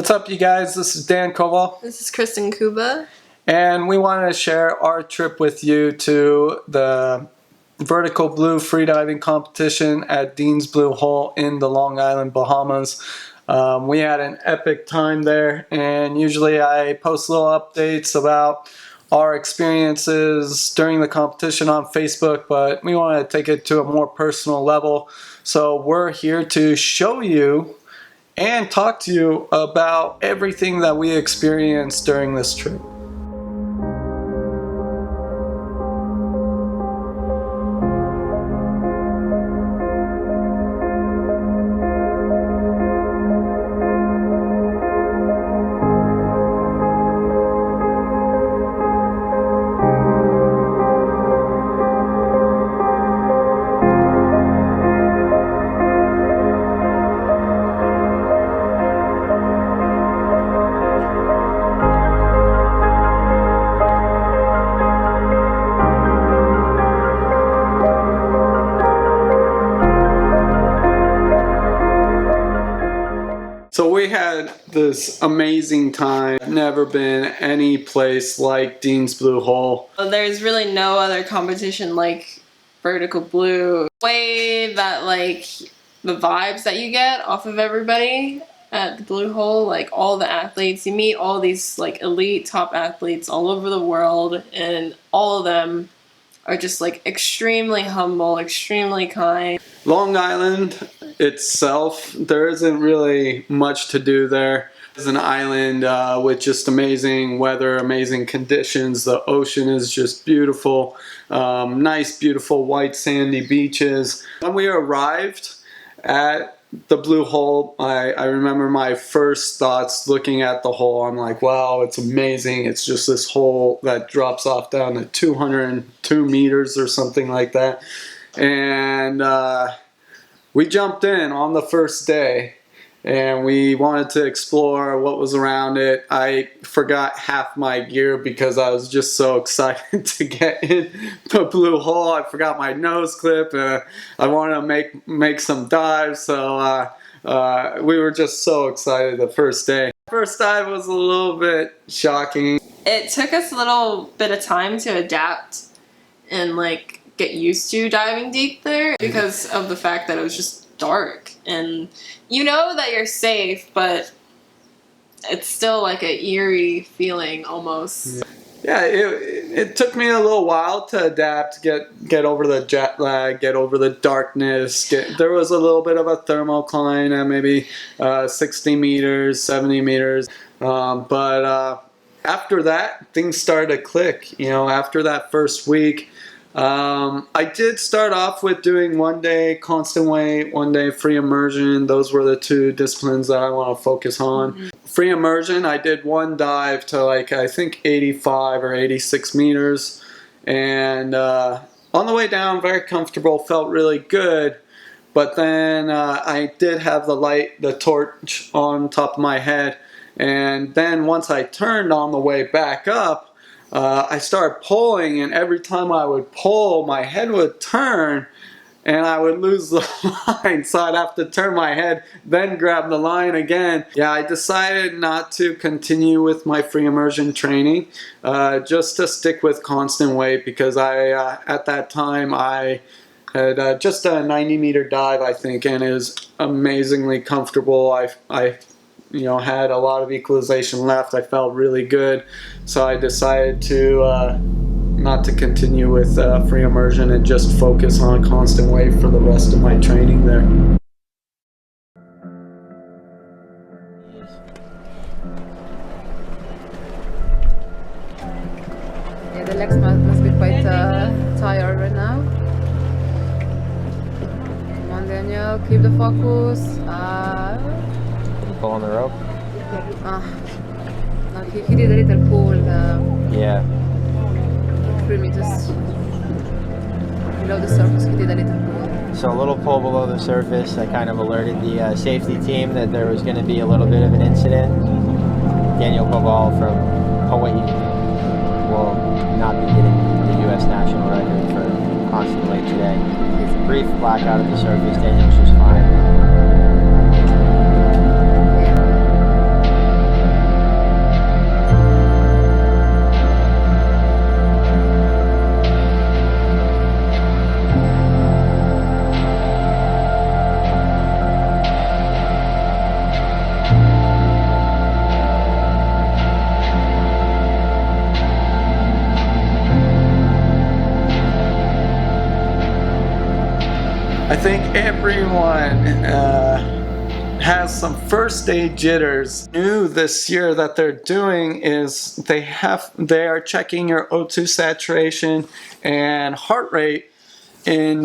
What's up, you guys? This is Dan Koval. This is Kristin Kuba. And we wanted to share our trip with you to the vertical blue freediving competition at Dean's Blue Hole in the Long Island, Bahamas. We had an epic time there, and usually I post little updates about our experiences during the competition on Facebook, but we want to take it to a more personal level. So we're here to show you and talk to you about everything that we experienced during this trip. So we had this amazing time. Never been any place like Dean's Blue Hole. There's really no other competition like Vertical Blue. The way that the vibes that you get off of everybody at the Blue Hole, like all the athletes, you meet all these elite top athletes all over the world, and all of them are just extremely humble, extremely kind. Long Island itself, there isn't really much to do there. It's an island with just amazing weather, amazing conditions. The ocean is just beautiful. Nice, beautiful white sandy beaches. When we arrived at the Blue Hole, I remember my first thoughts looking at the hole. I'm like, wow, it's amazing. It's just this hole that drops off down to 202 meters or something like that. And we jumped in on the first day and we wanted to explore what was around it. I forgot half my gear because I was just so excited to get in the Blue Hole. I forgot my nose clip. I wanted to make some dives, so we were just so excited the first day. First dive was a little bit shocking. It took us a little bit of time to adapt and get used to diving deep there because of the fact that it was just dark, and you know that you're safe, but it's still an eerie feeling almost. Yeah, it took me a little while to adapt, get over the jet lag, get over the darkness. There was a little bit of a thermocline at maybe 60 meters, 70 meters, but after that things started to click. You know, after that first week, I did start off with doing 1 day constant weight, 1 day free immersion. Those were the two disciplines that I want to focus on. Mm-hmm. Free immersion, I did one dive to I think 85 or 86 meters. And on the way down, very comfortable, felt really good. But then I did have the torch on top of my head. And then once I turned on the way back up, I started pulling, and every time I would pull, my head would turn and I would lose the line, so I'd have to turn my head, then grab the line again. Yeah, I decided not to continue with my free immersion training, just to stick with constant weight, because at that time I had just a 90-meter dive, I think, and it was amazingly comfortable. I had a lot of equalization left. I felt really good, so I decided to not to continue with free immersion and just focus on constant weight for the rest of my training there. Yeah, the legs must be quite tired right now. Come on, Daniel, keep the focus. Pull on the rope? No, he did a little pull. Yeah. 3 meters below the surface, he did a little pull. So a little pull below the surface. That kind of alerted the safety team that there was going to be a little bit of an incident. Daniel Koval from Hawaii will not be getting the U.S. national record for constant weight today. Brief blackout at the surface. Daniel's just fine. I think everyone has some first aid jitters. New this year that they're doing is they are checking your O2 saturation and heart rate in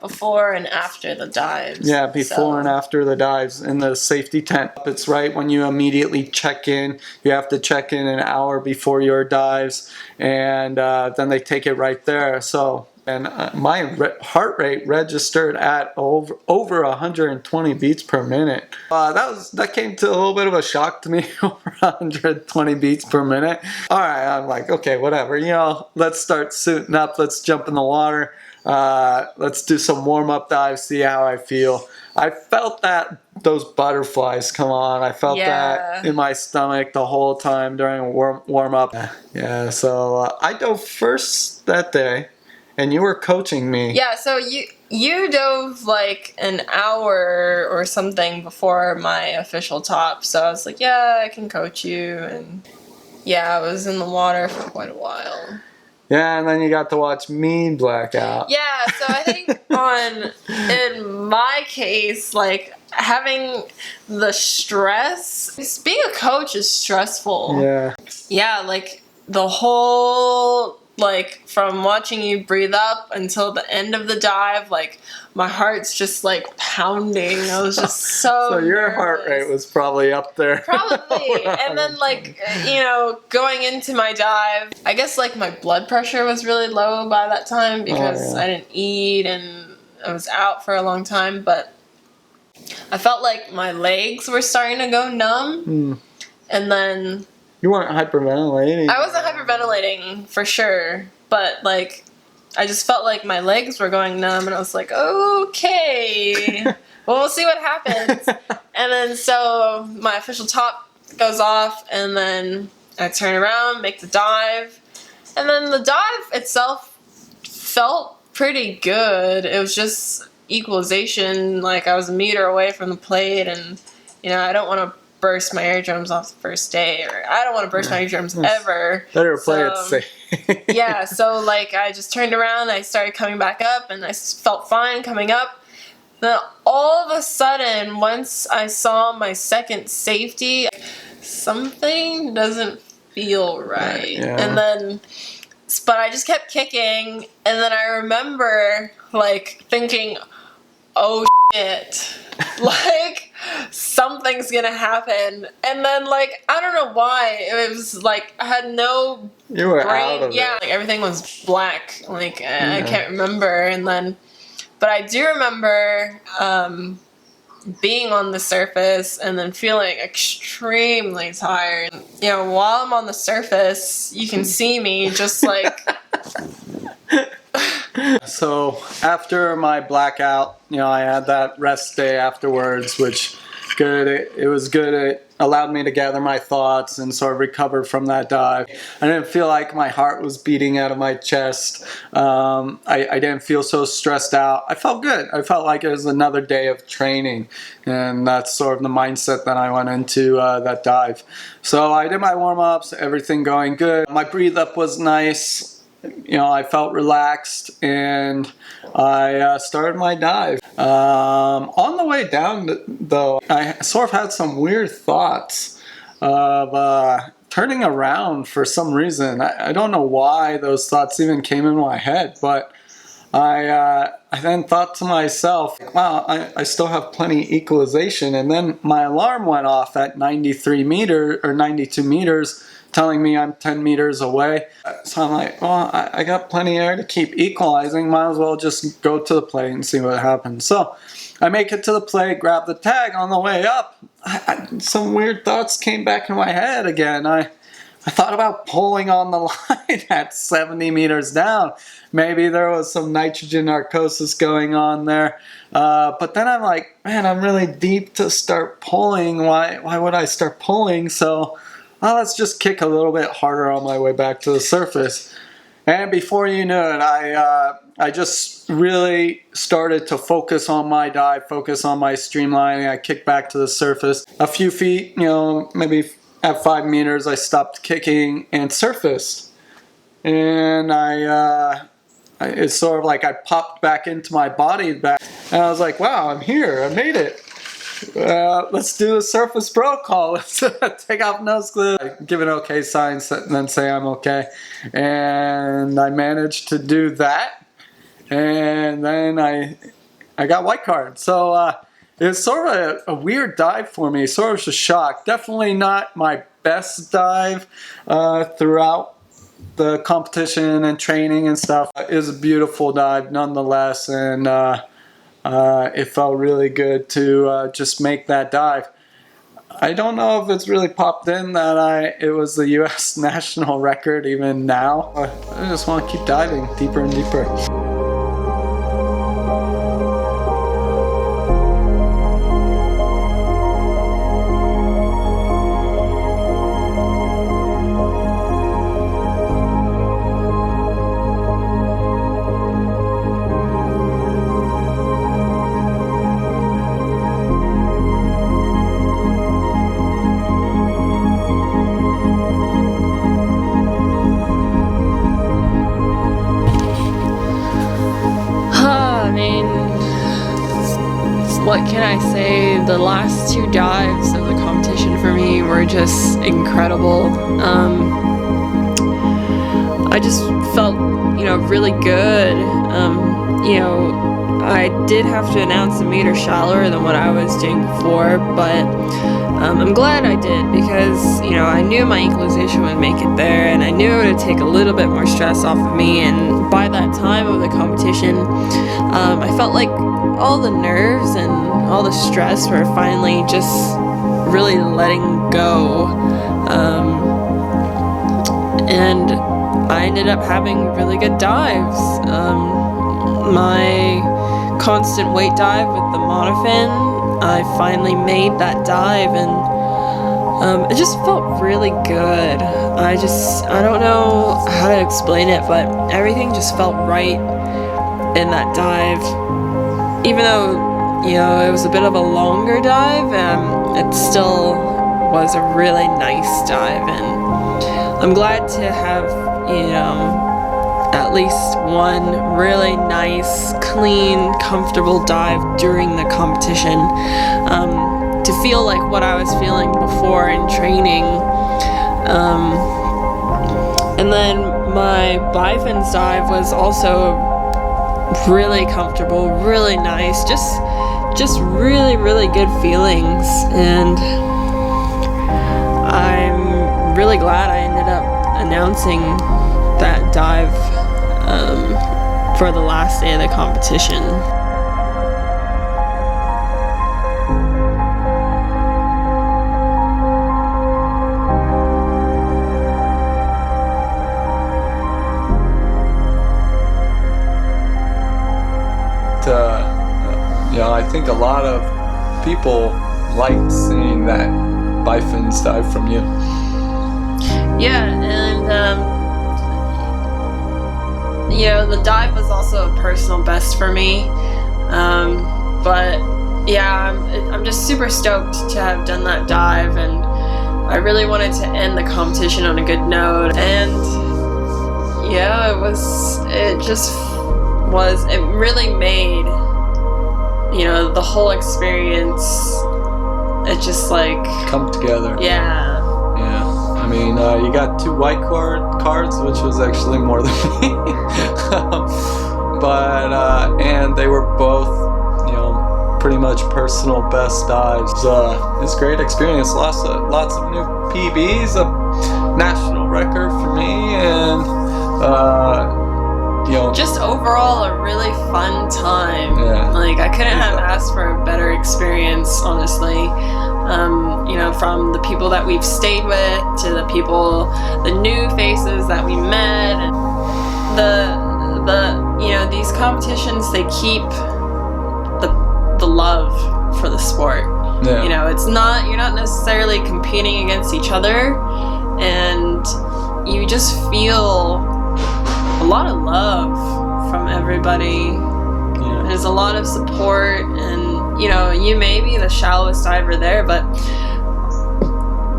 before and after the dives. Yeah, before and after the dives in the safety tent. It's right when you immediately check in. You have to check in an hour before your dives, and then they take it right there. So, and my heart rate registered at over 120 beats per minute. That came to a little bit of a shock to me. Over 120 beats per minute. All right, I'm like, okay, whatever. You know, let's start suiting up. Let's jump in the water. Let's do some warm-up dives, see how I feel. I felt those butterflies come on. I felt that in my stomach the whole time during warm-up. Yeah, so I dove first that day, and you were coaching me. Yeah, so you dove like an hour or something before my official top. So I was like, yeah, I can coach you. And yeah, I was in the water for quite a while. Yeah, and then you got to watch me black out. Yeah, so I think in my case, like having the stress, being a coach is stressful. Yeah. Yeah, like the whole, like from watching you breathe up until the end of the dive, like my heart's just like pounding. I was just so your nervous. heart rate was probably up there. Probably. And then like, you know, going into my dive, I guess like my blood pressure was really low by that time because I didn't eat and I was out for a long time, but I felt like my legs were starting to go numb. And then you weren't hyperventilating. I wasn't hyperventilating for sure, but like I just felt like my legs were going numb, and I was like, okay, well, we'll see what happens. And then so my official top goes off, and then I turn around, make the dive, and then the dive itself felt pretty good. It was just equalization, like I was a meter away from the plate, and you know, I don't want to burst my eardrums off the first day, or I don't want to burst my eardrums ever. Better play it safe. Yeah, so like I just turned around, I started coming back up, and I felt fine coming up. Then all of a sudden, once I saw my second safety, something doesn't feel right. Yeah. And then, but I just kept kicking, and then I remember like thinking, oh shit, like something's gonna happen. And then like I don't know why, it was like I had no you were brain. out of it. Like everything was black, like I can't remember. And then but I do remember being on the surface and then feeling extremely tired. You know, while I'm on the surface, you can see me just like So after my blackout, you know, I had that rest day afterwards, which good. It was good. It allowed me to gather my thoughts and sort of recover from that dive. I didn't feel like my heart was beating out of my chest. I didn't feel so stressed out. I felt good. I felt like it was another day of training, and that's sort of the mindset that I went into that dive. So I did my warm-ups, everything going good. My breathe up was nice. You know, I felt relaxed, and I started my dive. On the way down, though, I sort of had some weird thoughts of turning around for some reason. I don't know why those thoughts even came in my head, but I then thought to myself, wow, I still have plenty equalization. And then my alarm went off at 93 meters or 92 meters, telling me I'm 10 meters away. So I'm like, well, I got plenty of air to keep equalizing. Might as well just go to the plate and see what happens. So I make it to the plate, grab the tag. On the way up, some weird thoughts came back in my head again. I thought about pulling on the line at 70 meters down. Maybe there was some nitrogen narcosis going on there. But then I'm like, man, I'm really deep to start pulling. Why would I start pulling? So well, let's just kick a little bit harder on my way back to the surface. And before you knew it, I just really started to focus on my dive, focus on my streamlining. I kicked back to the surface. A few feet, you know, maybe at 5 meters, I stopped kicking and surfaced. And it's sort of like I popped back into my body back. And I was like, wow, I'm here. I made it. Let's do the surface protocol. Let's take off nose glue. I give an okay sign, and then say I'm okay. And I managed to do that. And then I got white card. So it was sort of a weird dive for me. Sort of a shock. Definitely not my best dive throughout the competition and training and stuff. It was a beautiful dive nonetheless, and it felt really good to just make that dive. I don't know if it's really popped in that it was the US national record even now. I just want to keep diving deeper and deeper. What can I say? The last two dives of the competition for me were just incredible. I just felt, really good. I did have to announce a meter shallower than what I was doing before, but I'm glad I did because, I knew my equalization would make it there, and I knew it would take a little bit more stress off of me, and by that time of the competition, I felt like all the nerves and all the stress were finally just really letting go. And I ended up having really good dives. My constant weight dive with the monofin, I finally made that dive, and it just felt really good. I don't know how to explain it, but everything just felt right in that dive. Even though, it was a bit of a longer dive, it still was a really nice dive, and I'm glad to have, at least one really nice, clean, comfortable dive during the competition, to feel like what I was feeling before in training. And then my bifins dive was also really comfortable, really nice, just really, really good feelings, and I'm really glad I ended up announcing that dive for the last day of the competition. I think a lot of people liked seeing that bifins dive from you. Yeah, and the dive was also a personal best for me. But yeah, I'm just super stoked to have done that dive, and I really wanted to end the competition on a good note. And yeah, it really made the whole experience, it just come together. Yeah. I mean, you got 2 white cards, which was actually more than me. But and they were both pretty much personal best dives. It's a great experience. Lots of new PBs, a national record for me, and just overall a really fun time. Yeah. I couldn't have asked for a better experience, honestly. From the people that we've stayed with to the new faces that we met, and these competitions, they keep the love for the sport. Yeah. You're not necessarily competing against each other, and you just feel a lot of love from everybody. Yeah. There's a lot of support, and you may be the shallowest diver there, but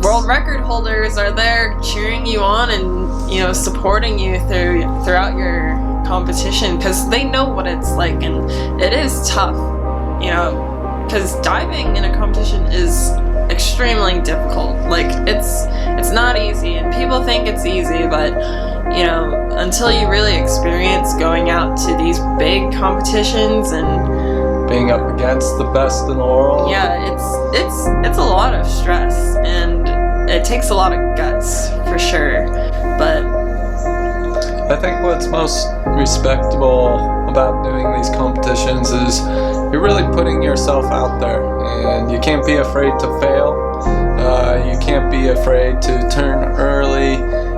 world record holders are there cheering you on and supporting you throughout your competition, because they know what it's like, and it is tough. you know, because diving in a competition is extremely difficult. Like, it's not easy, and people think it's easy, but, you know, until you really experience going out to these big competitions and being up against the best in the world. yeah, it's a lot of stress, and it takes a lot of guts for sure. But I think what's most respectable about doing these competitions is you're really putting yourself out there, and you can't be afraid to fail. You can't be afraid to turn early.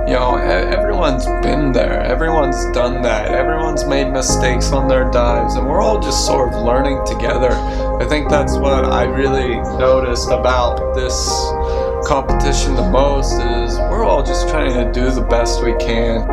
You know, everyone's been there. Everyone's done that. Everyone's made mistakes on their dives, and we're all just sort of learning together. I think that's what I really noticed about this competition the most, is we're all just trying to do the best we can.